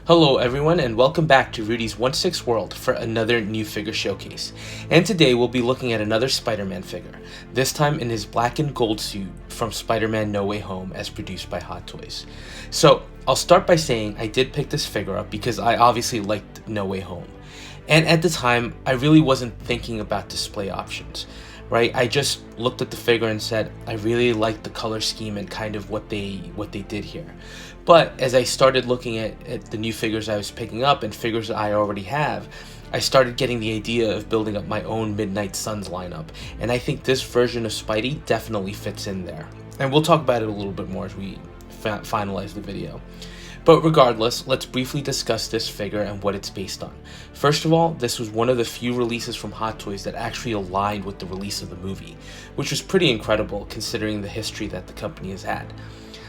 Hello everyone and welcome back to Rudy's 1/6 World for another new figure showcase. And today we'll be looking at another Spider-Man figure, this time in his black and gold suit from Spider-Man No Way Home as produced by Hot Toys. So I'll start by saying I did pick this figure up because I obviously liked No Way Home. And at the time I really wasn't thinking about display options. Right, I just looked at the figure and said I really like the color scheme and kind of what they did here. But as I started looking at the new figures I was picking up and figures I already have, I started getting the idea of building up my own Midnight Suns lineup, and I think this version of Spidey definitely fits in there. And we'll talk about it a little bit more as we finalize the video. But regardless, let's briefly discuss this figure and what it's based on. First of all, this was one of the few releases from Hot Toys that actually aligned with the release of the movie, which was pretty incredible considering the history that the company has had.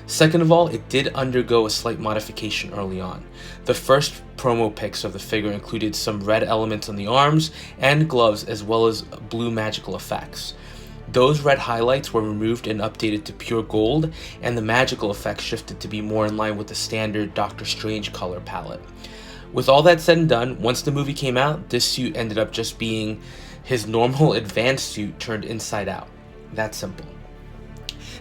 Second of all, it did undergo a slight modification early on. The first promo pics of the figure included some red elements on the arms and gloves as well as blue magical effects. Those red highlights were removed and updated to pure gold, and the magical effects shifted to be more in line with the standard Doctor Strange color palette. With all that said and done, once the movie came out, this suit ended up just being his normal advanced suit turned inside out. That simple.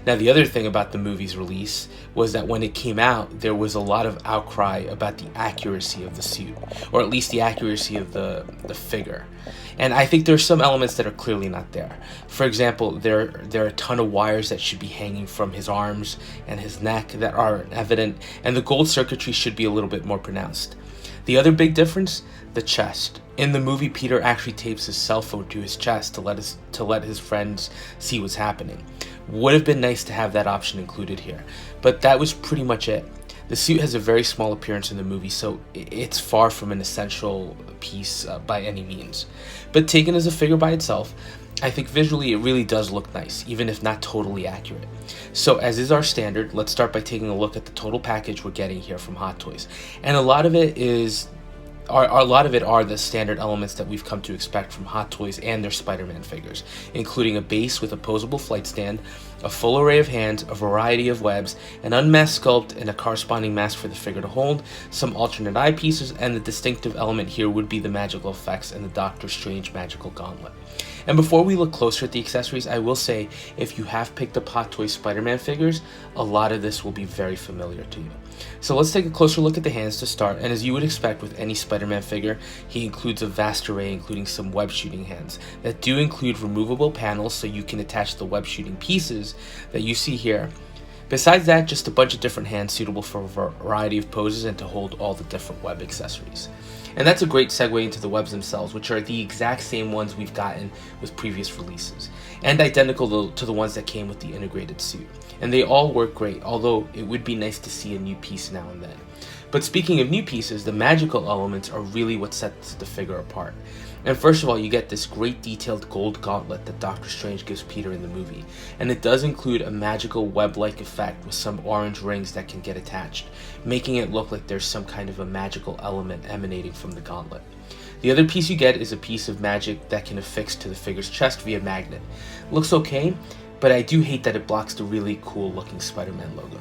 Now, the other thing about the movie's release was that when it came out, there was a lot of outcry about the accuracy of the suit, or at least the accuracy of the figure. And I think there's some elements that are clearly not there. For example, there are a ton of wires that should be hanging from his arms and his neck that aren't evident, and the gold circuitry should be a little bit more pronounced. The other big difference, the chest. In the movie, Peter actually tapes his cell phone to his chest to let his friends see what's happening. Would have been nice to have that option included here, but that was pretty much it. The suit has a very small appearance in the movie, so it's far from an essential piece by any means. But taken as a figure by itself, I think visually it really does look nice, even if not totally accurate. So as is our standard, let's start by taking a look at the total package we're getting here from Hot Toys. And a lot of it are the standard elements that we've come to expect from Hot Toys and their Spider-Man figures, including a base with a posable flight stand, a full array of hands, a variety of webs, an unmasked sculpt, and a corresponding mask for the figure to hold, some alternate eyepieces, and the distinctive element here would be the magical effects and the Doctor Strange magical gauntlet. And before we look closer at the accessories, I will say, if you have picked up Hot Toys Spider-Man figures, a lot of this will be very familiar to you. So let's take a closer look at the hands to start, and as you would expect with any Spider-Man figure, he includes a vast array including some web shooting hands that do include removable panels so you can attach the web shooting pieces that you see here. Besides that, just a bunch of different hands suitable for a variety of poses and to hold all the different web accessories. And that's a great segue into the webs themselves, which are the exact same ones we've gotten with previous releases, and identical to the ones that came with the integrated suit. And they all work great, although it would be nice to see a new piece now and then. But speaking of new pieces, the magical elements are really what sets the figure apart. And first of all, you get this great detailed gold gauntlet that Doctor Strange gives Peter in the movie, and it does include a magical web-like effect with some orange rings that can get attached, making it look like there's some kind of a magical element emanating from the gauntlet. The other piece you get is a piece of magic that can affix to the figure's chest via magnet. Looks okay, but I do hate that it blocks the really cool looking Spider-Man logo.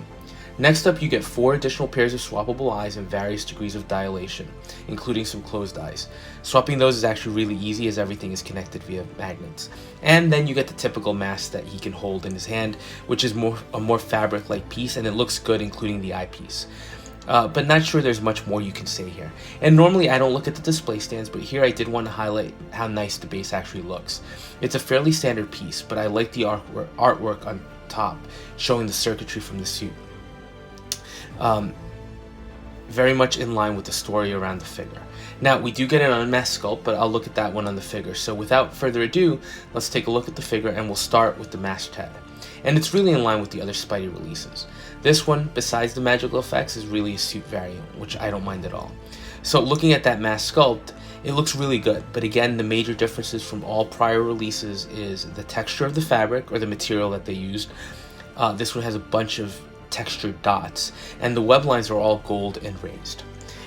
Next up, you get 4 additional pairs of swappable eyes in various degrees of dilation, including some closed eyes. Swapping those is actually really easy as everything is connected via magnets. And then you get the typical mask that he can hold in his hand, which is a more fabric-like piece, and it looks good including the eyepiece. But not sure there's much more you can say here. And normally I don't look at the display stands, but here I did want to highlight how nice the base actually looks. It's a fairly standard piece, but I like the artwork on top, showing the circuitry from the suit. Very much in line with the story around the figure. Now, we do get an unmasked sculpt, but I'll look at that one on the figure. So without further ado, let's take a look at the figure, and we'll start with the masked head. And it's really in line with the other Spidey releases. This one, besides the magical effects, is really a suit variant, which I don't mind at all. So looking at that masked sculpt, it looks really good, but again, the major differences from all prior releases is the texture of the fabric, or the material that they used. This one has a bunch of textured dots, and the web lines are all gold and raised.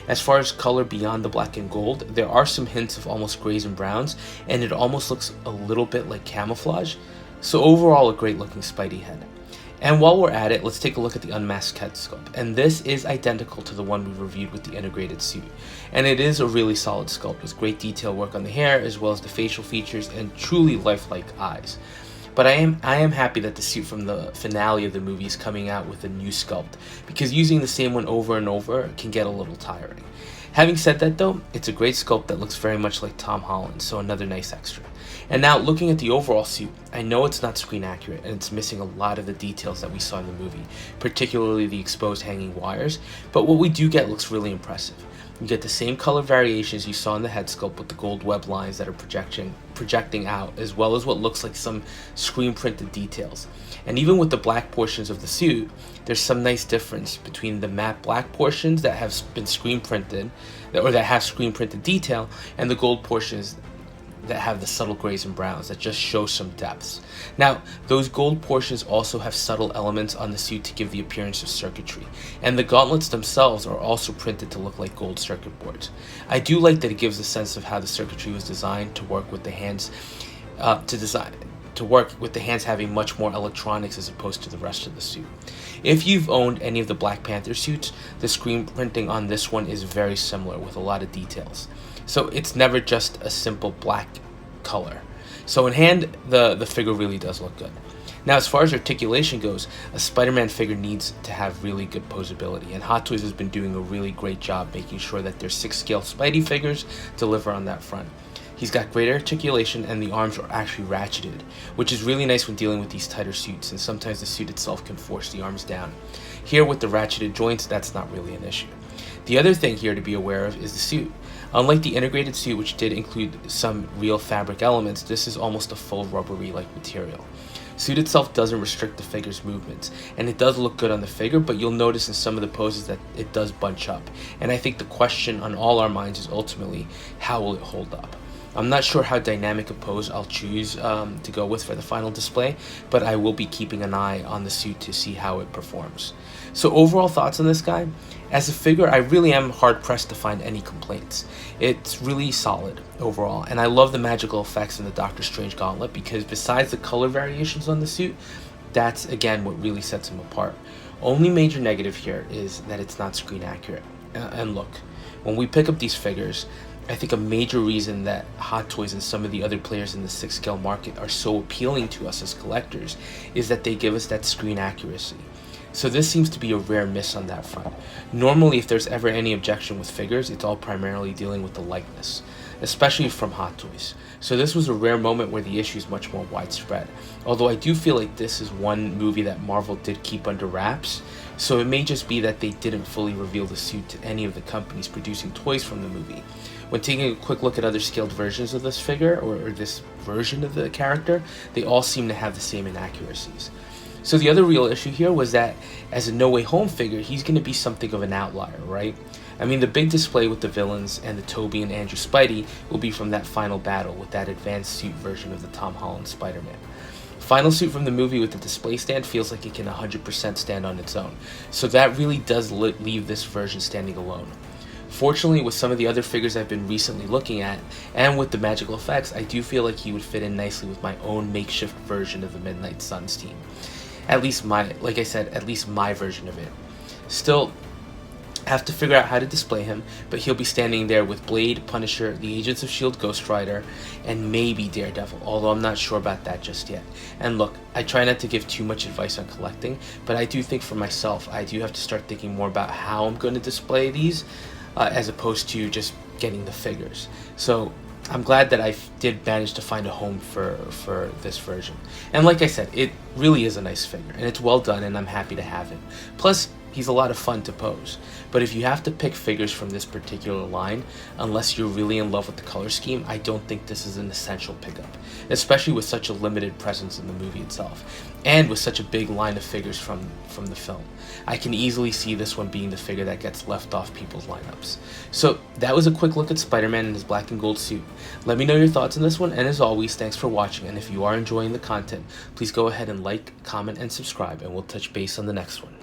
As far as color beyond the black and gold, there are some hints of almost grays and browns, and it almost looks a little bit like camouflage. So overall, a great looking Spidey head. And while we're at it, let's take a look at the unmasked head sculpt. And this is identical to the one we reviewed with the integrated suit. And it is a really solid sculpt with great detail work on the hair as well as the facial features and truly lifelike eyes. But I am happy that the suit from the finale of the movie is coming out with a new sculpt, because using the same one over and over can get a little tiring. Having said that though, it's a great sculpt that looks very much like Tom Holland, so another nice extra. And now looking at the overall suit, I know it's not screen accurate and it's missing a lot of the details that we saw in the movie, particularly the exposed hanging wires, but what we do get looks really impressive. You get the same color variations you saw in the head sculpt with the gold web lines that are projecting out, as well as what looks like some screen printed details. And even with the black portions of the suit, there's some nice difference between the matte black portions that have been screen printed, or that have screen printed detail, and the gold portions that have the subtle grays and browns that just show some depths. Now, those gold portions also have subtle elements on the suit to give the appearance of circuitry, and the gauntlets themselves are also printed to look like gold circuit boards. I do like that it gives a sense of how the circuitry was designed to work with the hands, having much more electronics as opposed to the rest of the suit. If you've owned any of the Black Panther suits, the screen printing on this one is very similar with a lot of details. So it's never just a simple black color. So in hand, the figure really does look good. Now, as far as articulation goes, a Spider-Man figure needs to have really good posability, and Hot Toys has been doing a really great job making sure that their 6-scale Spidey figures deliver on that front. He's got great articulation, and the arms are actually ratcheted, which is really nice when dealing with these tighter suits, and sometimes the suit itself can force the arms down. Here with the ratcheted joints, that's not really an issue. The other thing here to be aware of is the suit. Unlike the integrated suit, which did include some real fabric elements, this is almost a full rubbery-like material. Suit itself doesn't restrict the figure's movements, and it does look good on the figure, but you'll notice in some of the poses that it does bunch up. And I think the question on all our minds is ultimately, how will it hold up? I'm not sure how dynamic a pose I'll choose to go with for the final display, but I will be keeping an eye on the suit to see how it performs. So overall thoughts on this guy? As a figure, I really am hard-pressed to find any complaints. It's really solid overall, and I love the magical effects in the Doctor Strange gauntlet, because besides the color variations on the suit, that's again what really sets him apart. Only major negative here is that it's not screen accurate. And look, when we pick up these figures, I think a major reason that Hot Toys and some of the other players in the 6-scale market are so appealing to us as collectors is that they give us that screen accuracy. So this seems to be a rare miss on that front. Normally, if there's ever any objection with figures, it's all primarily dealing with the likeness, especially from Hot Toys. So this was a rare moment where the issue is much more widespread. Although I do feel like this is one movie that Marvel did keep under wraps, so it may just be that they didn't fully reveal the suit to any of the companies producing toys from the movie. When taking a quick look at other scaled versions of this figure, or this version of the character, they all seem to have the same inaccuracies. So the other real issue here was that as a No Way Home figure, he's going to be something of an outlier, right? I mean, the big display with the villains and the Tobey and Andrew Spidey will be from that final battle with that advanced suit version of the Tom Holland Spider-Man. Final suit from the movie with the display stand feels like it can 100% stand on its own, so that really does leave this version standing alone. Fortunately, with some of the other figures I've been recently looking at, and with the magical effects, I do feel like he would fit in nicely with my own makeshift version of the Midnight Suns team. At least my version of it. Still, have to figure out how to display him, but he'll be standing there with Blade, Punisher, the Agents of S.H.I.E.L.D., Ghost Rider, and maybe Daredevil, although I'm not sure about that just yet. And look, I try not to give too much advice on collecting, but I do think for myself, I do have to start thinking more about how I'm going to display these, as opposed to just getting the figures. So I'm glad that I did manage to find a home for this version. And like I said, it really is a nice figure, and it's well done, and I'm happy to have it. Plus, he's a lot of fun to pose. But if you have to pick figures from this particular line, unless you're really in love with the color scheme, I don't think this is an essential pickup, especially with such a limited presence in the movie itself, and with such a big line of figures from the film. I can easily see this one being the figure that gets left off people's lineups. So that was a quick look at Spider-Man in his black and gold suit. Let me know your thoughts on this one, and as always, thanks for watching, and if you are enjoying the content, please go ahead and like, comment, and subscribe, and we'll touch base on the next one.